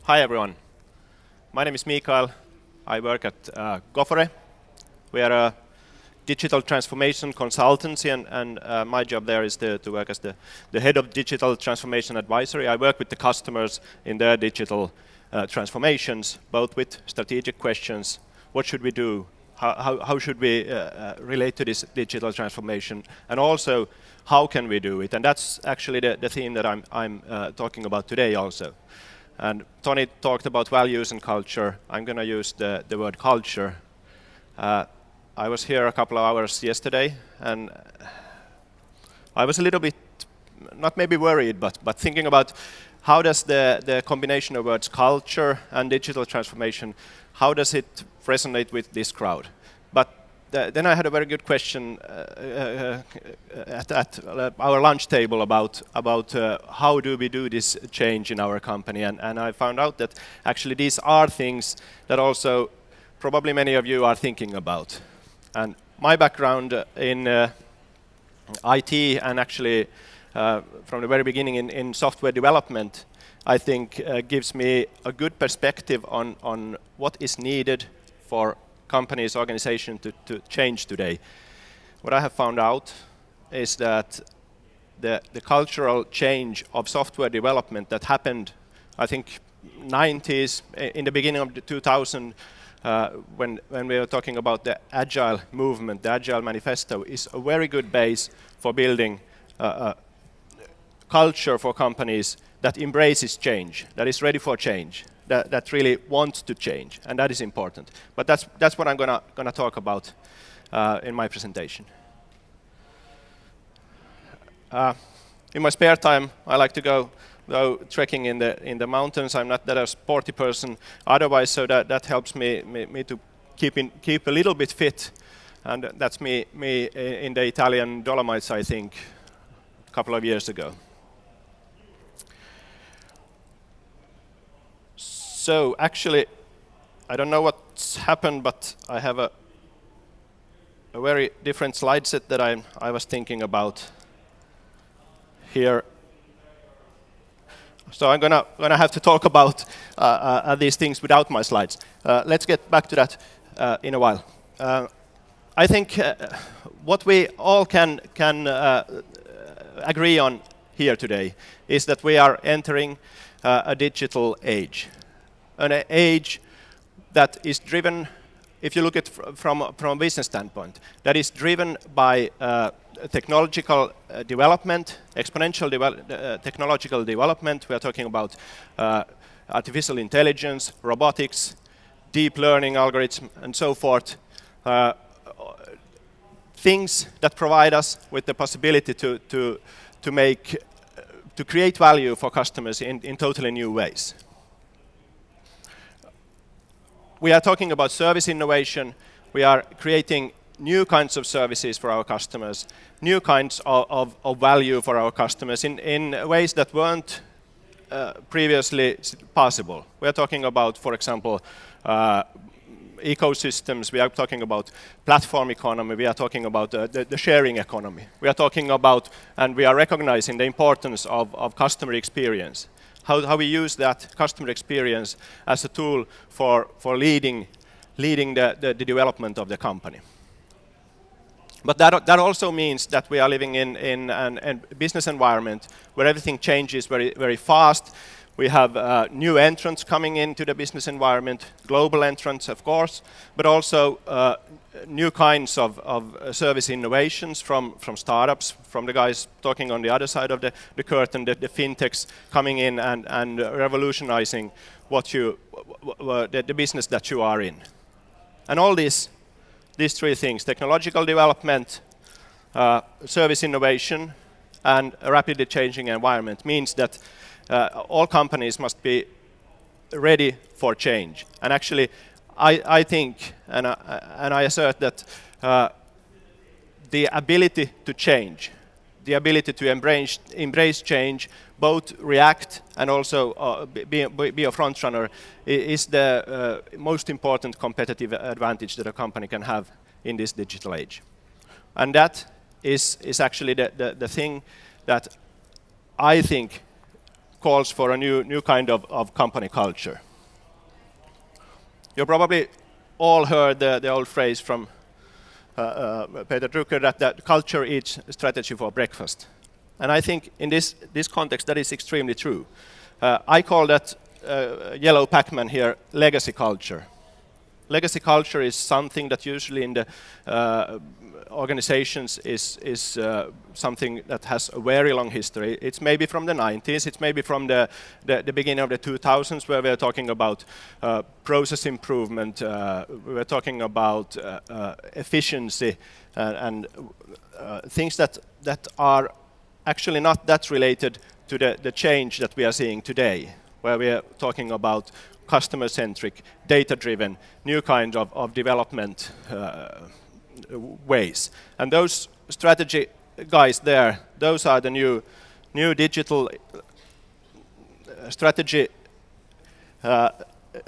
Hi everyone. My name is Mikael. I work at Gofore. We are a digital transformation consultancy, and my job there is to work as the head of digital transformation advisory. I work with the customers in their digital transformations, both with strategic questions, what should we do, how should we relate to this digital transformation, and also how can we do it. And that's actually the theme that I'm talking about today also. And Tony talked about values and culture. I'm going to use the word culture. I was here a couple of hours yesterday, and I was a little bit, not maybe worried, but thinking about how does the combination of words culture and digital transformation, how does it resonate with this crowd? But then I had a very good question at our lunch table about how do we do this change in our company, and I found out that actually these are things that also probably many of you are thinking about. And my background in IT and actually from the very beginning in software development, I think gives me a good perspective on what is needed for companies, organization to change today. What I have found out is that the cultural change of software development that happened, I think, 90s, in the beginning of the 2000s, when we were talking about the Agile movement, the Agile Manifesto, is a very good base for building a culture for companies that embraces change, that is ready for change, that really wants to change, and that is important. But that's what I'm gonna talk about in my presentation. In my spare time, I like to go trekking in the mountains. I'm not that a sporty person otherwise, so that helps me to keep a little bit fit, and that's me in the Italian Dolomites, I think, a couple of years ago. So actually, I don't know what's happened, but I have a very different slide set that I was thinking about here. So I'm gonna have to talk about these things without my slides. Let's get back to that in a while. I think what we all can agree on here today is that we are entering a digital age. An age that is driven, if you look at from a business standpoint, that is driven by technological development, exponential technological development. We are talking about artificial intelligence, robotics, deep learning algorithms, and so forth. Things that provide us with the possibility to create value for customers in totally new ways. We are talking about service innovation. We are creating new kinds of services for our customers, new kinds of value for our customers in ways that weren't previously possible. We are talking about, for example, ecosystems. We are talking about platform economy. We are talking about the sharing economy. We are talking about, and we are recognizing the importance of customer experience. How we use that customer experience as a tool for leading the development of the company. But that also means that we are living in a business environment where everything changes very, very fast. We have new entrants coming into the business environment, global entrants, of course, but also new kinds of service innovations from startups, from the guys talking on the other side of the curtain, the fintechs coming in and revolutionizing the business that you are in. And all these three things, technological development, service innovation, and a rapidly changing environment, means that all companies must be ready for change. And actually, I think, and I assert that the ability to change, the ability to embrace change, both react and also be a front runner, is the most important competitive advantage that a company can have in this digital age. And that is actually the thing that I think calls for a new kind of company culture. You probably all heard the old phrase from Peter Drucker that culture eats strategy for breakfast. And I think in this context that is extremely true. I call that yellow Pac-Man here legacy culture. Legacy culture is something that usually in the organizations is something that has a very long history. It's maybe from the 90s, it's maybe from the beginning of the 2000s, where we're talking about process improvement, we're talking about efficiency and things that are actually not that related to the change that we are seeing today, where we are talking about customer-centric, data-driven, new kind of development ways. And those strategy guys there, those are the new digital strategy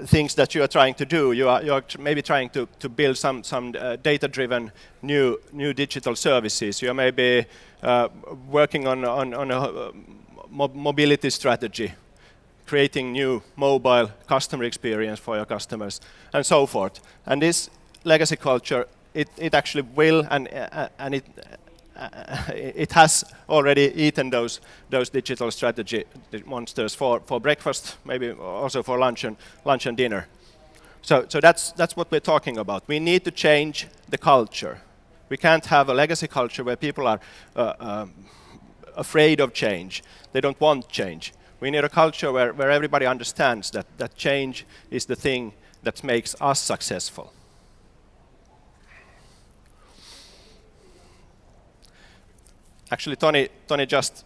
things that you are trying to do. You are maybe trying to build some data-driven new digital services. You are maybe working on a mobility strategy, creating new mobile customer experience for your customers, and so forth. And this legacy culture, it actually will, and it has already eaten those digital strategy monsters for breakfast, maybe also for lunch and dinner. So that's what we're talking about. We need to change the culture. We can't have a legacy culture where people are afraid of change. They don't want change. We need a culture where everybody understands that change is the thing that makes us successful. Actually, Tony just,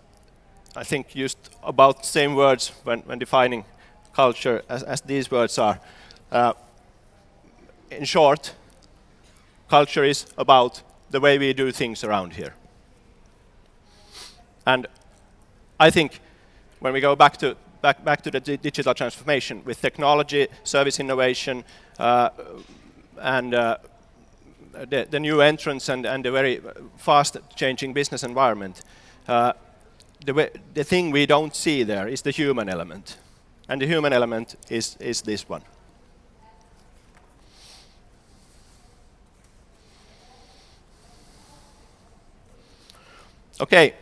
I think, used about the same words when defining culture as these words are. In short, culture is about the way we do things around here. And I think when we go back to the digital transformation with technology, service innovation, and the new entrants and the very fast changing business environment, the thing we don't see there is the human element. And the human element is this one. Okay.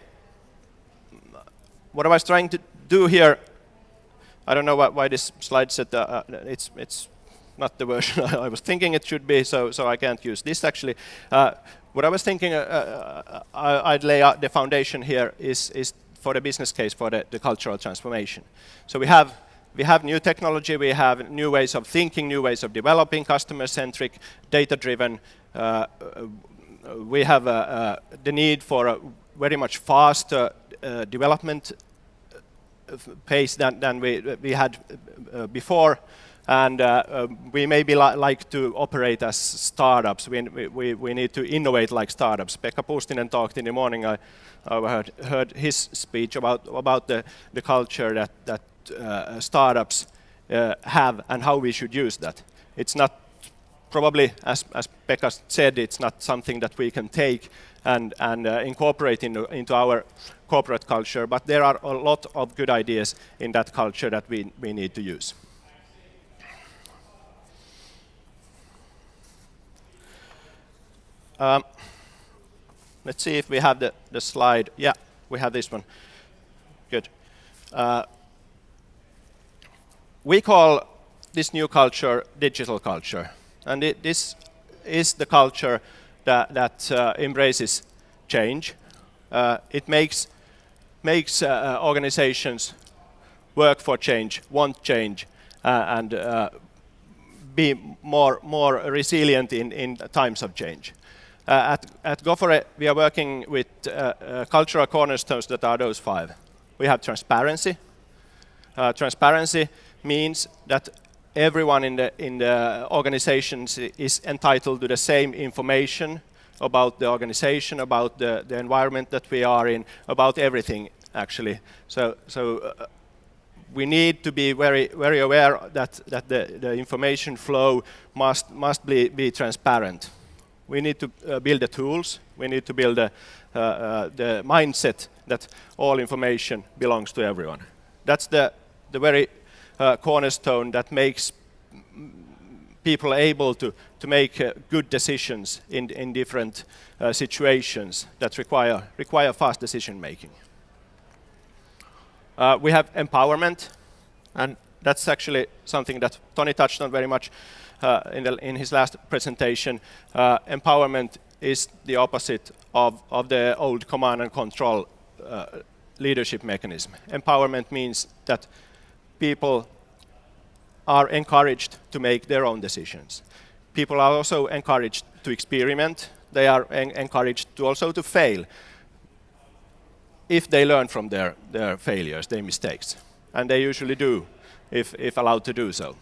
What I was trying to do here, I don't know why this slide said it's not the version I was thinking it should be, so I can't use this actually. What I was thinking I'd lay out the foundation here is for the business case for the cultural transformation. So we have new technology, we have new ways of thinking, new ways of developing, customer-centric, data-driven. We have the need for a very much faster development pace than we had before, and we maybe like to operate as startups. We need to innovate like startups. Pekka Puustinen talked in the morning. I heard his speech about the culture that startups have and how we should use that. It's not probably, as Pekka said, it's not something that we can take and incorporate into our corporate culture, but there are a lot of good ideas in that culture that we need to use. Let's see if we have the slide. Yeah, we have this one. Good. We call this new culture digital culture, and this is the culture that embraces change. It makes organizations work for change, want change, and be more resilient in times of change. At Gofore, we are working with cultural cornerstones that are those 5. We have transparency. Transparency means that everyone in the organizations is entitled to the same information about the organization, about the environment that we are in, about everything actually. So we need to be very aware that the information flow must be transparent. We need to build the tools. We need to build the mindset that all information belongs to everyone. That's the very cornerstone that makes people able to make good decisions in different situations that require fast decision making. We have empowerment, and that's actually something that Tony touched on very much in his last presentation. Empowerment is the opposite of the old command and control leadership mechanism. Empowerment means that people are encouraged to make their own decisions. People are also encouraged to experiment. They are encouraged to also to fail if they learn from their failures, their mistakes. And they usually do if allowed to do so.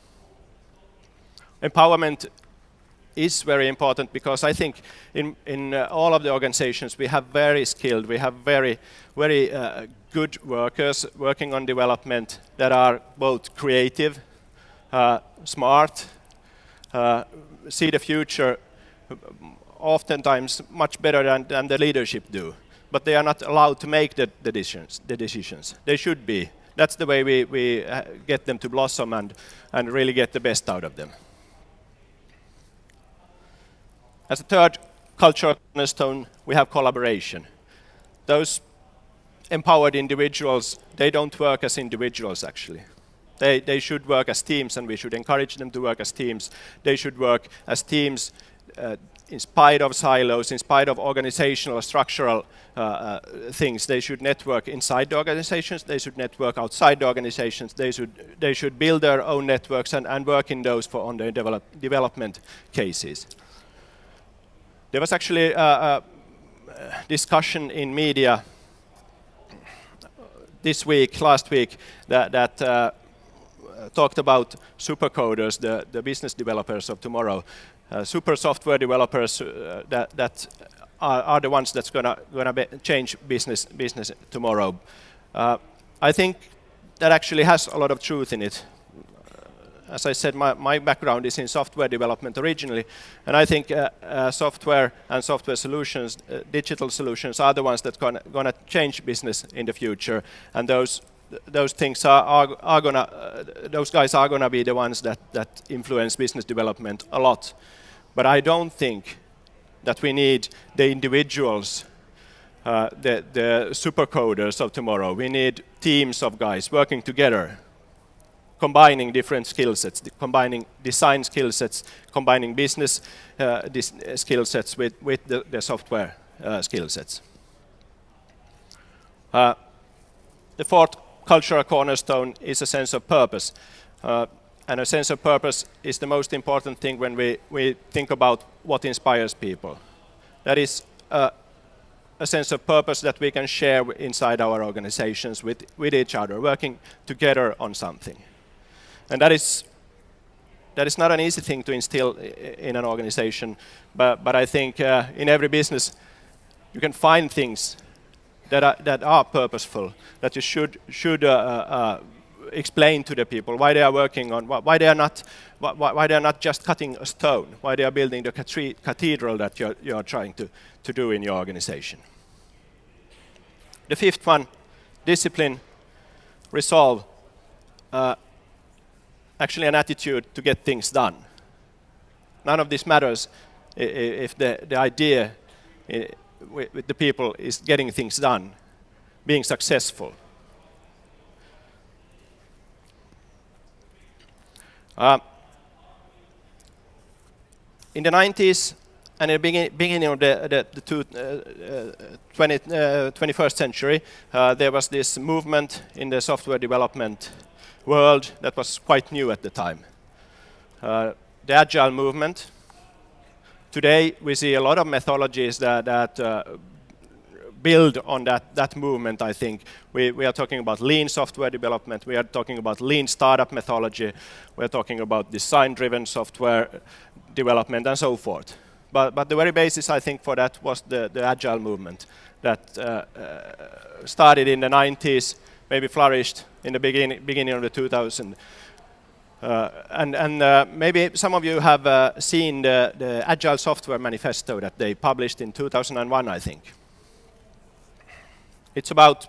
Empowerment is very important because I think in all of the organizations we have very skilled, we have very good workers working on development that are both creative, smart, see the future oftentimes much better than the leadership do. But they are not allowed to make the decisions. They should be. That's the way we get them to blossom and really get the best out of them. As a third cultural cornerstone, we have collaboration. Those empowered individuals, they don't work as individuals actually. They should work as teams, and we should encourage them to work as teams. They should work as teams in spite of silos, in spite of organizational, structural things. They should network inside the organizations. They should network outside the organizations. They should build their own networks and work in those on their development cases. There was actually a discussion in media last week, that talked about supercoders, the business developers of tomorrow. Super software developers that are the ones that's gonna change business tomorrow. I think that actually has a lot of truth in it. As I said, my background is in software development originally, and I think software and software solutions, digital solutions, are the ones that gonna change business in the future. And those things are gonna, those guys are gonna be the ones that influence business development a lot. But I don't think that we need the individuals, the supercoders of tomorrow. We need teams of guys working together, combining different skill sets, combining design skill sets, combining business skill sets with the software skill sets. The fourth cultural cornerstone is a sense of purpose. And a sense of purpose is the most important thing when we think about what inspires people. That is a sense of purpose that we can share inside our organizations with each other, working together on something. And that is not an easy thing to instill in an organization, but I think in every business you can find things that are purposeful, that you should explain to the people why they are working on, why they are not just cutting a stone, why they are building the cathedral that you're trying to do in your organization. The fifth one, discipline, resolve, actually an attitude to get things done. None of this matters if the idea with the people is getting things done, being successful. In the 90s and in the beginning of the 21st century, there was this movement in the software development world that was quite new at the time. The Agile movement. Today we see a lot of methodologies that build on that movement, I think. We are talking about lean software development, we are talking about lean startup methodology, we are talking about design-driven software development and so forth. But the very basis, I think, for that was the Agile movement that started in the 90s, maybe flourished in the beginning of the 2000s. Maybe some of you have seen the Agile Software Manifesto that they published in 2001, I think. It's about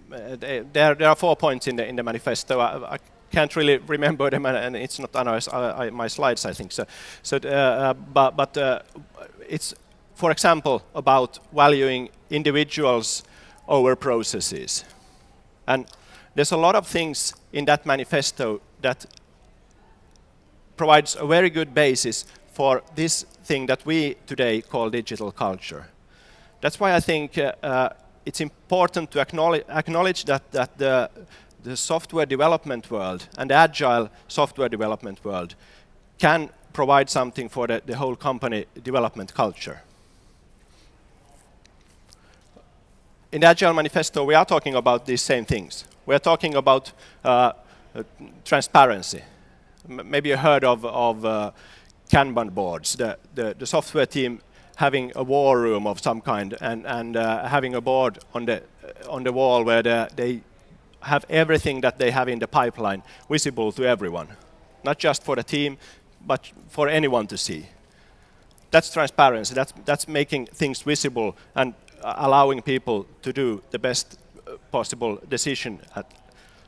there are 4 points in the manifesto. I can't really remember them, and it's not on my slides, I think. But it's, for example, about valuing individuals over processes. And there's a lot of things in that manifesto that provides a very good basis for this thing that we today call digital culture. That's why I think it's important to acknowledge that the software development world and the agile software development world can provide something for the whole company development culture. In the Agile Manifesto, we are talking about these same things. We are talking about transparency. Maybe you heard of Kanban boards, the software team having a war room of some kind, and having a board on the wall where they have everything that they have in the pipeline visible to everyone, not just for the team, but for anyone to see. That's transparency. That's making things visible and allowing people to do the best possible decision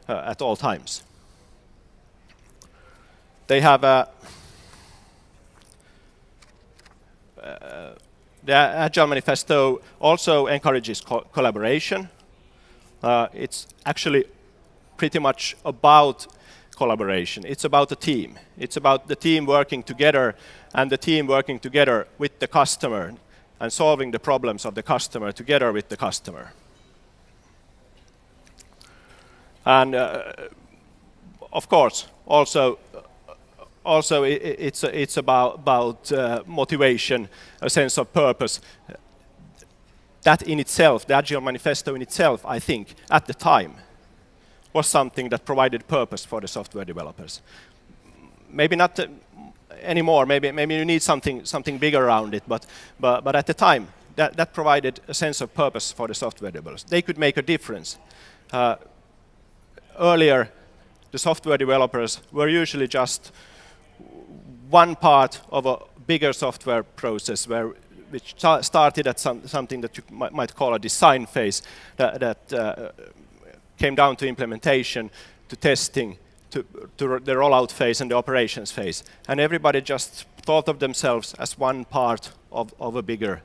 at all times. They have the Agile Manifesto also encourages collaboration. It's actually pretty much about collaboration. It's about the team. It's about the team working together, and the team working together with the customer and solving the problems of the customer together with the customer. And of course, also it's about motivation, a sense of purpose. That in itself, the Agile Manifesto in itself, I think, at the time, was something that provided purpose for the software developers. Maybe not anymore. Maybe you need something bigger around it. But at the time, that provided a sense of purpose for the software developers. They could make a difference. Earlier, the software developers were usually just one part of a bigger software process which started at something that you might call a design phase that came down to implementation, to testing, to the rollout phase and the operations phase. And everybody just thought of themselves as one part of a bigger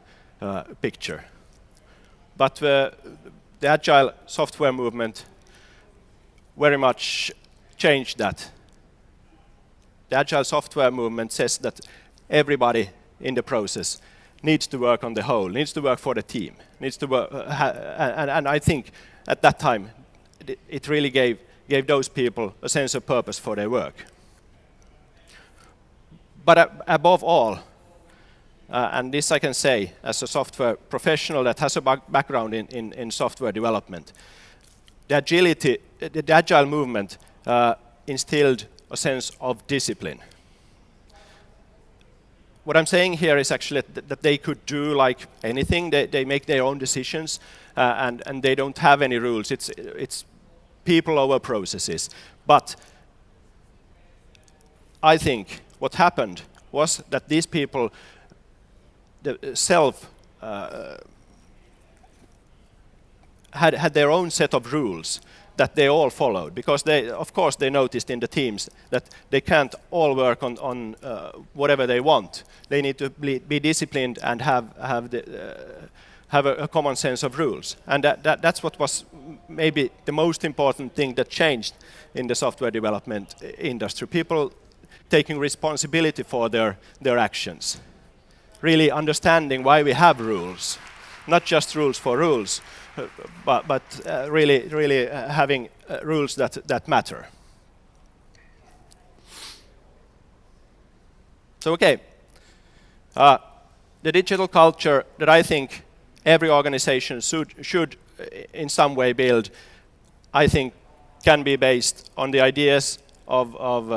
picture. But the agile software movement very much changed that. The agile software movement says that everybody in the process needs to work on the whole, needs to work for the team, needs to work, and I think at that time it really gave those people a sense of purpose for their work. But above all, and this I can say as a software professional that has a background in software development, the agile movement instilled a sense of discipline. What I'm saying here is actually that they could do like anything. They make their own decisions, and they don't have any rules. It's people over processes. But I think what happened was that these people had their own set of rules that they all followed, because of course they noticed in the teams that they can't all work on whatever they want. They need to be disciplined and have a common sense of rules. And that's what was maybe the most important thing that changed in the software development industry. People taking responsibility for their actions, really understanding why we have rules, not just rules for rules, but really having rules that matter. So okay, the digital culture that I think every organization should in some way build, I think can be based on the ideas of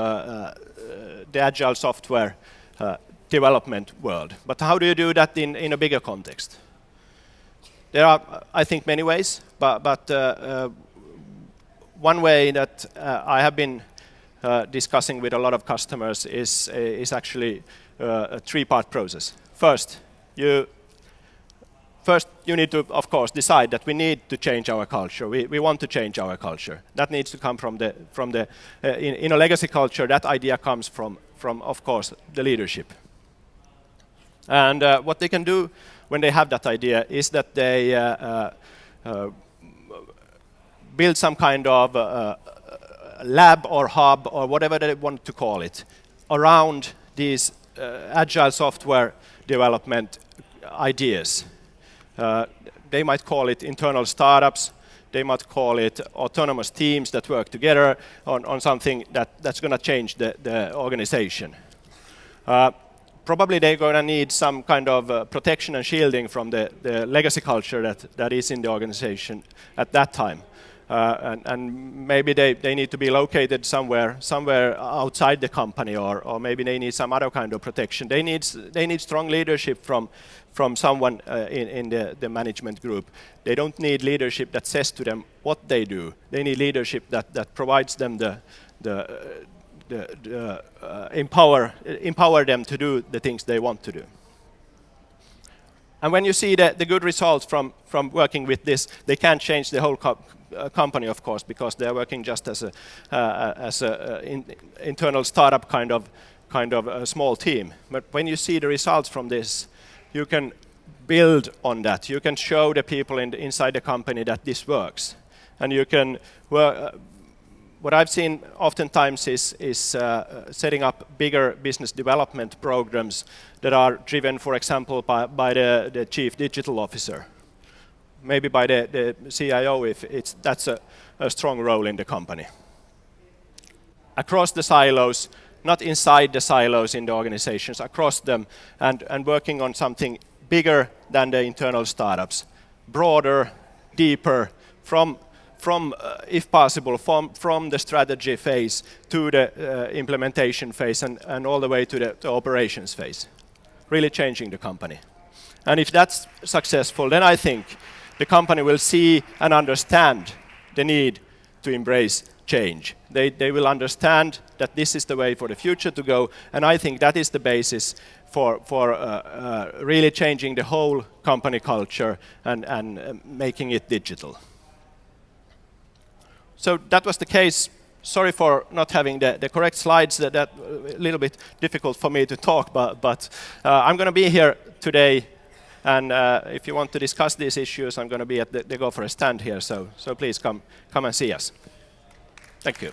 the agile software development world. But how do you do that in a bigger context? There are, I think, many ways, but one way that I have been discussing with a lot of customers is actually a three-part process. First, you first you need to, of course, decide that we need to change our culture. We want to change our culture. That needs to come from the in a legacy culture, that idea comes from of course, the leadership. And what they can do when they have that idea is that they build some kind of lab or hub or whatever they want to call it around these agile software development ideas. They might call it internal startups. They might call it autonomous teams that work together on something that's going to change the organization. Probably they're going to need some kind of protection and shielding from the legacy culture that is in the organization at that time. And maybe they need to be located somewhere outside the company, or maybe they need some other kind of protection. They need strong leadership from someone in the management group. They don't need leadership that says to them what they do. They need leadership that provides them empower them to do the things they want to do. And when you see the good results from working with this, they can't change the whole company, of course, because they are working just as a internal startup kind of a small team. But when you see the results from this, you can build on that. You can show the people inside the company that this works, and you can work. What I've seen oftentimes is setting up bigger business development programs that are driven, for example, by the chief digital officer, maybe by the CIO if that's a strong role in the company. Across the silos, not inside the silos in the organizations, across them, and working on something bigger than the internal startups, broader, deeper, from if possible, from the strategy phase to the implementation phase and all the way to the operations phase, really changing the company. And if that's successful, then I think the company will see and understand the need to embrace change. They will understand that this is the way for the future to go, and I think that is the basis for really changing the whole company culture and making it digital. So that was the case. Sorry for not having the correct slides. That a little bit difficult for me to talk, but I'm going to be here today, and if you want to discuss these issues, I'm going to be at the Gofore stand here. So please come and see us. Thank you.